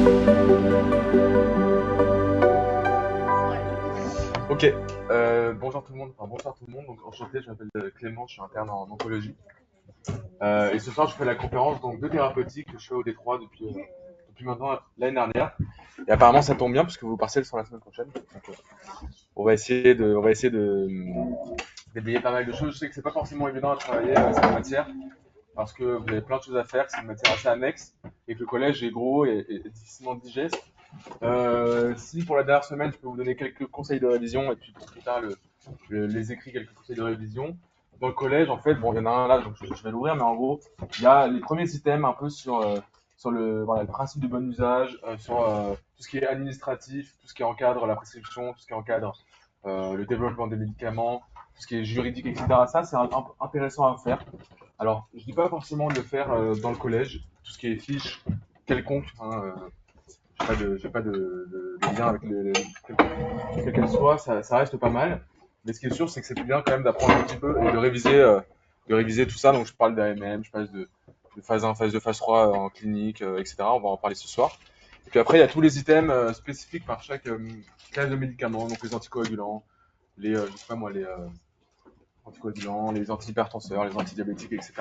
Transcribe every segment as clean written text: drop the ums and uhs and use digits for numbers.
Ok, bonjour tout le monde, enfin bonsoir tout le monde, donc enchanté, je m'appelle Clément, je suis interne en oncologie. Et ce soir je fais la conférence donc, de thérapeutique que je fais au D3 depuis maintenant l'année dernière. Et apparemment ça tombe bien puisque vos partiels sont la semaine prochaine. Donc, on va essayer de déblayer pas mal de choses. Je sais que c'est pas forcément évident à travailler cette matière parce que vous avez plein de choses à faire, c'est une matière assez annexe et que le collège est gros et difficilement digeste. Si pour la dernière semaine, je peux vous donner quelques conseils de révision et puis pour plus tard les écrits, quelques conseils de révision. Dans le collège, en fait, bon, il y en a un là, donc je vais l'ouvrir, mais en gros, il y a les premiers systèmes un peu sur voilà, le principe de bon usage, sur tout ce qui est administratif, tout ce qui encadre la prescription, tout ce qui encadre le développement des médicaments, tout ce qui est juridique, etc. Ça, c'est intéressant à faire. Alors, je dis pas forcément de le faire dans le collège, tout ce qui est fiche quelconque, hein, j'ai pas de lien avec quelle qu'elle soit, ça reste pas mal. Mais ce qui est sûr, c'est que c'est bien quand même d'apprendre un petit peu et de réviser tout ça. Donc je parle d'AMM, je passe de phase 1, phase 2, phase 3 en clinique, etc. On va en parler ce soir. Et puis après, il y a tous les items spécifiques par chaque classe de médicaments, donc les anticoagulants, je sais pas moi, les anticoagulants, les antihypertenseurs, les antidiabétiques, etc.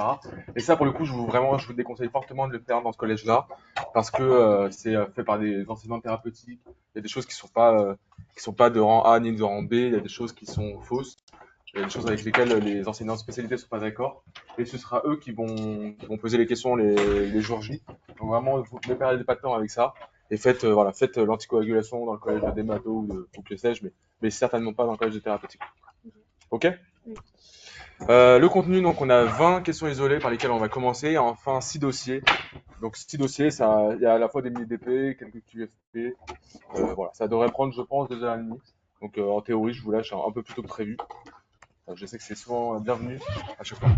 Et ça, pour le coup, je vous déconseille fortement de le faire dans ce collège-là, parce que c'est fait par des enseignants thérapeutiques. Il y a des choses qui sont pas de rang A ni de rang B. Il y a des choses qui sont fausses. Il y a des choses avec lesquelles les enseignants de spécialité ne sont pas d'accord. Et ce sera eux qui vont poser les questions les jours J. Donc vraiment, vous ne perdez pas de temps avec ça. Et faites l'anticoagulation dans le collège de Démato ou que sais-je, mais certainement pas dans le collège de thérapeutique. Ok? Le contenu, donc on a 20 questions isolées par lesquelles on va commencer, et enfin 6 dossiers. Donc 6 dossiers, il y a à la fois des mini-DP, quelques QFP. Voilà, ça devrait prendre, je pense, 2h30. Donc en théorie, je vous lâche un peu plus tôt que prévu. Je sais que c'est souvent bienvenu à chaque fois.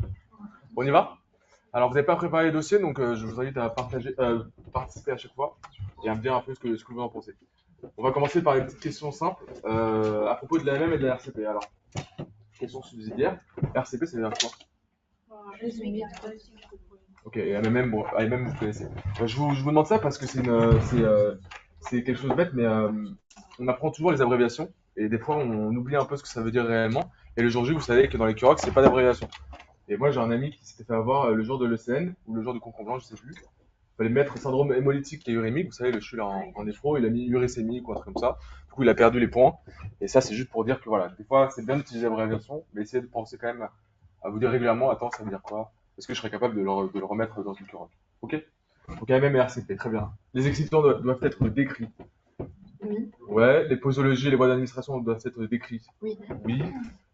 On y va? Alors vous n'avez pas préparé les dossiers, donc je vous invite à participer à chaque fois et à me dire un peu ce que vous en pensez. On va commencer par les petites questions simples à propos de l'AMM et de la RCP. Alors, question subsidiaire. RCP, ça veut dire quoi? Ok, et MMM, bon, AMM, vous connaissez. Je vous demande ça parce que c'est quelque chose de bête, mais on apprend toujours les abréviations et des fois on oublie un peu ce que ça veut dire réellement. Et le jour J, vous savez que dans les QROC, c'est pas d'abréviation. Et moi, j'ai un ami qui s'était fait avoir le jour de l'ECN ou le jour du concours blanc, je sais plus. Il fallait mettre syndrome hémolytique et urémique, vous savez, le CHUL en néphro, il a mis uricémique ou un truc comme ça. Du coup, il a perdu les points. Et ça, c'est juste pour dire que voilà, des fois, c'est bien d'utiliser l'abréviation, mais essayez de penser quand même à vous dire régulièrement, attends, ça veut dire quoi? Est-ce que je serais capable de le remettre dans une curotte? Ok? Donc AMM et RCP, très bien. Les excitants doivent être décrits. Oui. Ouais, les posologies et les voies d'administration doivent être décrites. Oui. Oui.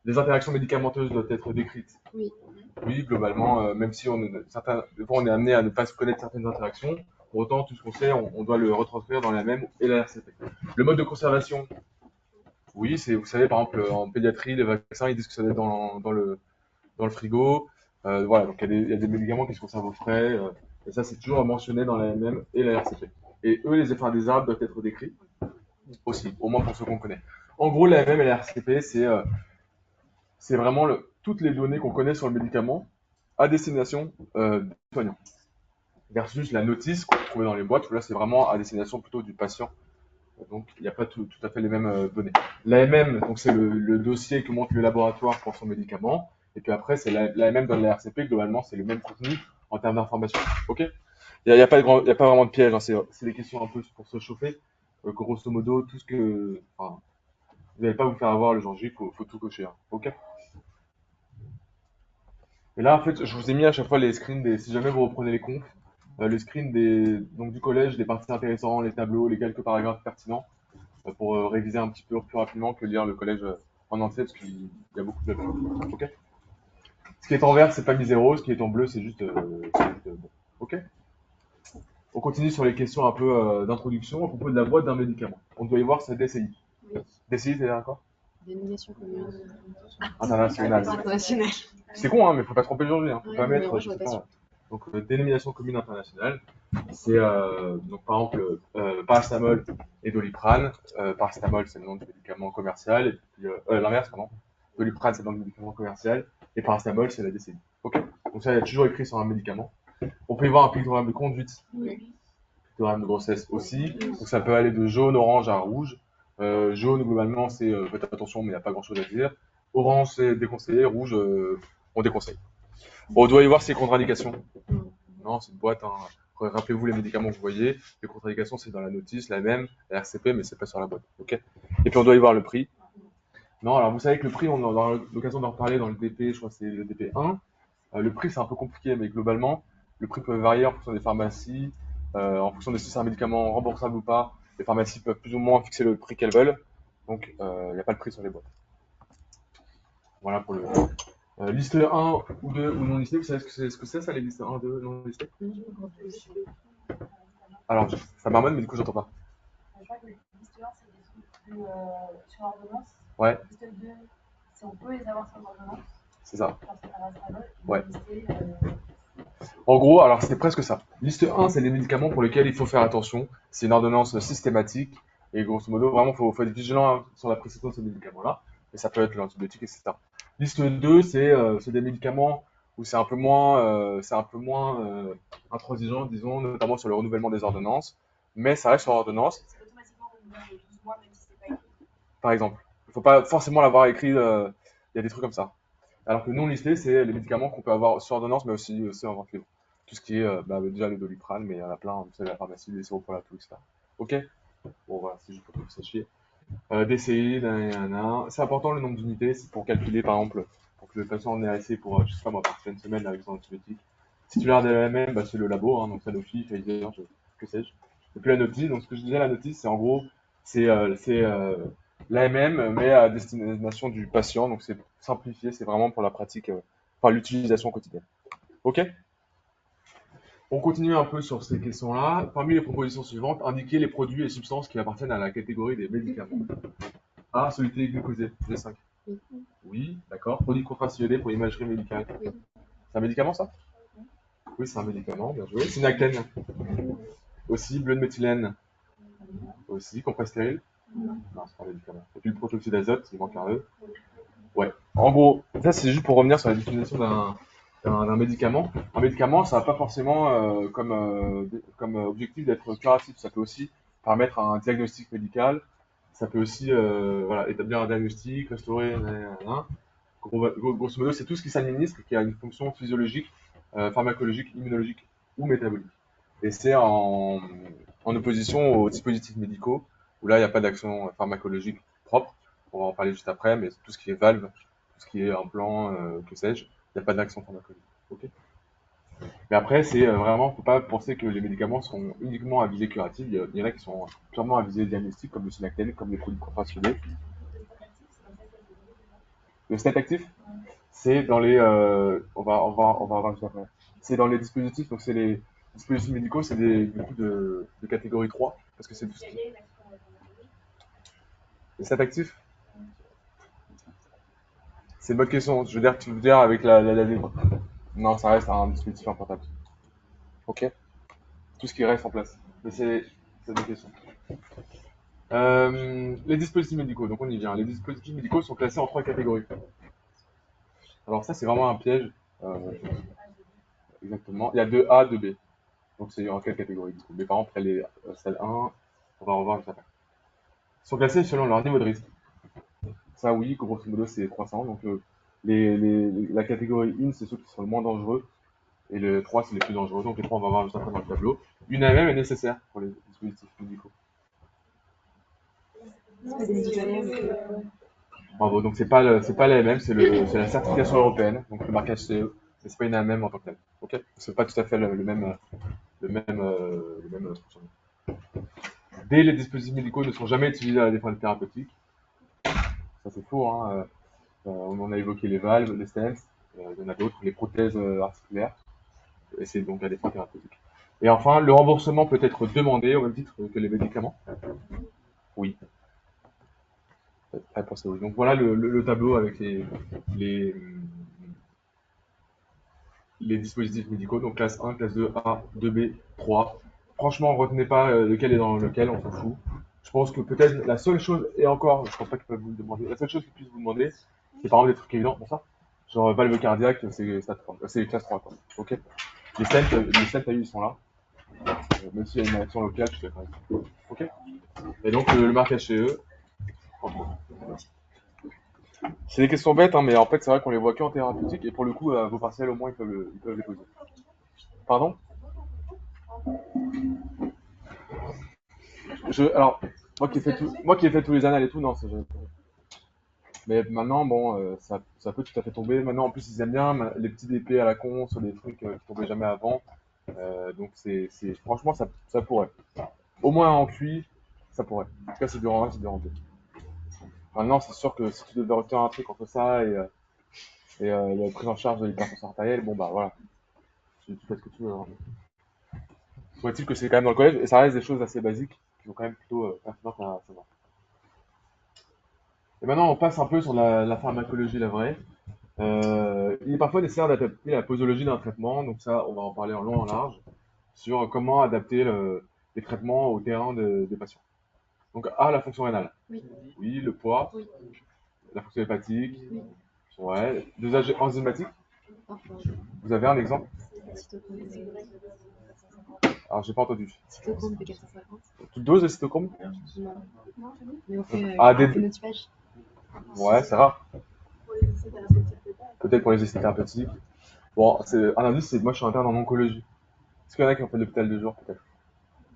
Les interactions médicamenteuses doivent être décrites. Oui. Oui, globalement, même si des fois on est amené à ne pas se connaître certaines interactions, pour autant, tout ce qu'on sait, on doit le retranscrire dans la même et la RCP. Le mode de conservation, oui, vous savez, par exemple, en pédiatrie, les vaccins, ils disent que ça doit être dans le frigo. Voilà, donc il y a des médicaments qui se conservent au frais, et ça, c'est toujours mentionné dans la MM et la RCP. Et eux, les effets indésirables doivent être décrits aussi, au moins pour ceux qu'on connaît. En gros, la MM et la RCP, c'est vraiment toutes les données qu'on connaît sur le médicament à destination des soignants. Versus la notice qu'on trouvait dans les boîtes, où là, c'est vraiment à destination plutôt du patient. Donc, il n'y a pas tout à fait les mêmes données. L'AMM, donc c'est le dossier que montre le laboratoire pour son médicament. Et puis après, c'est l'AMM dans la RCP. Globalement, c'est le même contenu en termes d'information. Ok? Il y a pas vraiment de piège. Hein, c'est des questions un peu pour se chauffer. Grosso modo, tout ce que, enfin, vous n'allez pas vous faire avoir le jour J. Faut tout cocher. Hein, ok? Et là, en fait, je vous ai mis à chaque fois les screens si jamais vous reprenez les confs, les screens donc du collège, des parties intéressantes, les tableaux, les quelques paragraphes pertinents, pour réviser un petit peu plus rapidement que lire le collège en entier, parce qu'il y a beaucoup de ok. Ce qui est en vert, c'est pas mis zéro, ce qui est en bleu, c'est juste bon. Ok. On continue sur les questions un peu d'introduction à propos de la boîte d'un médicament. On doit y voir sa DCI. Oui. DCI, c'est-à-dire quoi? Dénomination commune International. internationale. C'est con, hein, mais faut pas tromper le jour J. Hein. Faut Ouais, pas mais mettre, moi, je je vois sais pas pas. Donc, dénomination commune internationale, c'est donc par exemple paracétamol et doliprane. Paracétamol, c'est le nom du médicament commercial, et puis l'inverse, pardon. Doliprane, c'est le nom du médicament commercial, et paracétamol, c'est la décennie. Ok. Donc ça, il y a toujours écrit sur un médicament. On peut y voir un pictogramme de conduite. Oui. théorème de grossesse aussi. Donc ça peut aller de jaune, orange à rouge. Jaune, globalement, c'est faites attention, mais il n'y a pas grand-chose à dire. Orange, c'est déconseillé. Rouge, on déconseille. On doit y voir ses contre-indications. Non, c'est une boîte. Hein. Rappelez-vous les médicaments que vous voyez. Les contre-indications, c'est dans la notice, la MM, la RCP, mais c'est pas sur la boîte. Ok. Et puis on doit y voir le prix. Non, alors vous savez que le prix, on aura l'occasion d'en reparler dans le DP, je crois que c'est le DP1. Le prix, c'est un peu compliqué, mais globalement, le prix peut varier en fonction des pharmacies, en fonction de si c'est un médicament remboursable ou pas. Les pharmacies peuvent plus ou moins fixer le prix qu'elles veulent. Donc, il n'y a pas de prix sur les boîtes. Voilà pour le. Liste 1 ou 2 ou non listée, vous savez ce que c'est ça, les listes 1, 2 non listées? Alors, ça marmonne, mais du coup, j'entends pas. Je crois que les liste 1, c'est des trucs sur ordonnance. Ouais. Liste 2, c'est on peut les avoir sur ordonnance. C'est ça. Parce que paracétamol, Ouais. Listé, En gros, alors c'est presque ça. Liste 1, c'est les médicaments pour lesquels il faut faire attention. C'est une ordonnance systématique. Et grosso modo, vraiment, faut être vigilant sur la prescription de ces médicaments-là. Et ça peut être l'antibiotique, etc. Liste 2, c'est des médicaments où c'est un peu moins intransigeant, disons, notamment sur le renouvellement des ordonnances. Mais ça reste sur ordonnance, c'est automatiquement renouvelé tous les 12 mois, même si c'est pas écrit. par exemple. Il ne faut pas forcément l'avoir écrit. Il y a des trucs comme ça. Alors que non listé, c'est les médicaments qu'on peut avoir sur ordonnance, mais aussi en vente libre. Tout ce qui est déjà le Doliprane, mais il y en a plein, vous savez, la pharmacie, les sirops pour la toux, etc. Ok. Bon, voilà, c'est juste pour que vous sachiez. DCI, nanana. C'est important le nombre d'unités, c'est pour calculer, par exemple, pour que le patient en ait assez pour, je sais pas moi, partir une semaine avec son antibiotique. Titulaire de l'AMM, c'est le labo, hein, donc Sanofi, Pfizer, que sais-je. Et puis la notice, donc ce que je disais, la notice, c'est en gros, c'est l'AMM, mais à destination du patient, donc c'est simplifié, c'est vraiment pour la pratique, enfin l'utilisation quotidienne. Ok. On continue un peu sur ces questions-là. Parmi les propositions suivantes, indiquez les produits et substances qui appartiennent à la catégorie des médicaments. A, soluté glucosée, G5. Oui, d'accord. Produit contrastionné pour imagerie médicale. Oui. C'est un médicament, ça? Oui, c'est un médicament, bien joué. Synactène. Aussi, bleu de méthylène. Aussi, compresse stérile. Non, c'est pas un médicament. Et puis le protoxyde d'azote, il manque un E. Ouais. En gros, ça c'est juste pour revenir sur la définition d'un médicament. Un médicament, ça n'a pas forcément comme objectif d'être curatif. Ça peut aussi permettre un diagnostic médical. Ça peut aussi voilà, établir un diagnostic, restaurer. Nanana. Grosso modo, c'est tout ce qui s'administre qui a une fonction physiologique, pharmacologique, immunologique ou métabolique. Et c'est en opposition aux dispositifs médicaux, où là, il n'y a pas d'action pharmacologique propre. On va en parler juste après, mais tout ce qui est valve, tout ce qui est implant, que sais-je, il n'y a pas d'action pharmacologique. Okay. Mais après, c'est vraiment, faut pas penser que les médicaments sont uniquement à visée curative. Il y en a qui sont purement à visée diagnostique, comme le Synactène, comme les produits contrastionné. Le stat actif, c'est dans les, on va voir juste après. C'est dans les dispositifs, donc c'est les dispositifs médicaux, c'est du coup de catégorie 3, parce que c'est tout ce qui. Le stat actif, c'est une bonne question. Je veux dire, tu veux dire avec la libre. Non, ça reste un dispositif importable. Ok. Tout ce qui reste en place. Mais c'est des questions. Les dispositifs médicaux, donc on y vient. Les dispositifs médicaux sont classés en 3 catégories. Alors ça, c'est vraiment un piège. Exactement. Il y a 2A, 2B. Donc c'est en quelle catégorie du coup? Mais par exemple, celle 1, on va revoir juste après. Ils sont classés selon leur niveau de risque. Ça, oui, grosso modo, c'est croissant. Donc la catégorie IN, c'est ceux qui sont le moins dangereux. Et le 3, c'est les plus dangereux. Donc les 3, on va voir juste après dans le tableau. Une AMM est nécessaire pour les dispositifs médicaux. Bravo, donc c'est pas l'AMM, c'est la certification européenne, donc le marquage CE, mais c'est pas une AMM en tant que tel. Ok. C'est pas tout à fait le même fonctionnement. D, les dispositifs médicaux ne sont jamais utilisés à des fins thérapeutiques. Ça c'est faux, hein. On en a évoqué les valves, les stents, il y en a d'autres, les prothèses articulaires, et c'est donc à des fins thérapeutiques. Et enfin, le remboursement peut être demandé au même titre que les médicaments. Oui. Réponse est oui. Donc voilà le tableau avec les, les dispositifs médicaux, donc classe 1, classe 2, A, 2B, 3. Franchement, retenez pas lequel est dans lequel, on s'en fout. Je pense que peut-être la seule chose, et encore, je pense pas qu'ils peuvent vous le demander, la seule chose qu'ils puissent vous demander, c'est par exemple des trucs évidents, pour ça. Genre valve cardiaque, c'est classe 3, c'est classe 3, quoi. Ok. Les stents, ils sont là. même s'il y a une réaction locale, je suis d'accord avec ça. Ok. Et donc le marquage CE, c'est des questions bêtes, hein, mais en fait c'est vrai qu'on les voit que en thérapeutique, et pour le coup, vos partiels au moins ils peuvent les poser. Pardon? Alors, moi qui ai fait tous les annales et tout, non, c'est jamais posé. Mais maintenant, bon, ça peut tout à fait tomber. Maintenant, en plus, ils aiment bien les petits DP à la con sur des trucs qui tombaient jamais avant. Donc, franchement, ça pourrait. Au moins en QI, ça pourrait. En tout cas, c'est dur en 1, c'est dur en 2. Maintenant, c'est sûr que si tu devais retenir un truc entre ça et la prise en charge de l'hypertension artérielle, bon, bah voilà, tu fais ce que tu veux, hein. Faut-il que c'est quand même dans le collège, et ça reste des choses assez basiques qui sont quand même plutôt pertinentes à savoir. Et maintenant, on passe un peu sur la pharmacologie, la vraie. Il est parfois nécessaire d'adapter la posologie d'un traitement, donc ça, on va en parler en long et en large, sur comment adapter les traitements au terrain des patients. Donc, A, la fonction rénale. Oui. Oui, le poids, Oui. la fonction hépatique, Oui. ouais, dosage enzymatique. Parfois. Vous avez un exemple? Cytochrome. Alors, j'ai pas entendu. Cytochrome P450. Toute dose de cytochrome? Non. Mais on fait Ah, un phénotypage. Ouais, c'est rare. Peut-être pour les essais thérapeutiques. Bon, un indice, c'est moi je suis interne en oncologie. Est-ce qu'il y en a qui ont fait de l'hôpital de jour, peut-être?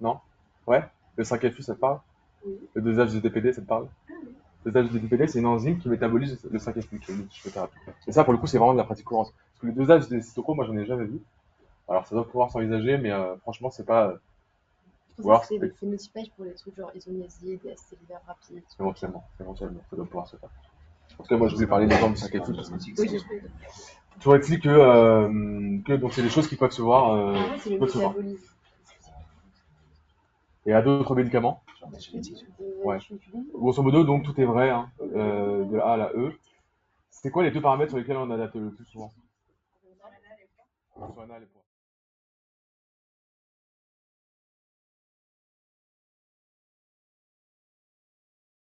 Non? Ouais? Le 5FU, ça te parle? Oui. Le dosage de DPD, ça te parle? Le dosage de DPD, c'est une enzyme qui métabolise le 5FU, qui est une thérapie. Et ça, pour le coup, c'est vraiment de la pratique courante. Parce que le dosage des cytochrome, moi, j'en ai jamais vu. Alors, ça doit pouvoir s'envisager, mais franchement, c'est pas. Je Ou alors, pense que c'est le phénotypage pour les trucs genre isoniazide, DST liver rapide. éventuellement, ça doit pouvoir se faire. En tout cas, moi, je voulais parler d'exemple du 5FU. Oui. Toujours est-il que donc, c'est des choses qui peuvent se voir. C'est le Peuvent se voir. métabolisme. Et à d'autres médicaments. Ouais. Grosso modo, donc tout est vrai, hein, de la A à la E. C'est quoi les deux paramètres sur lesquels on adapte le plus souvent? Sur la A et le poids.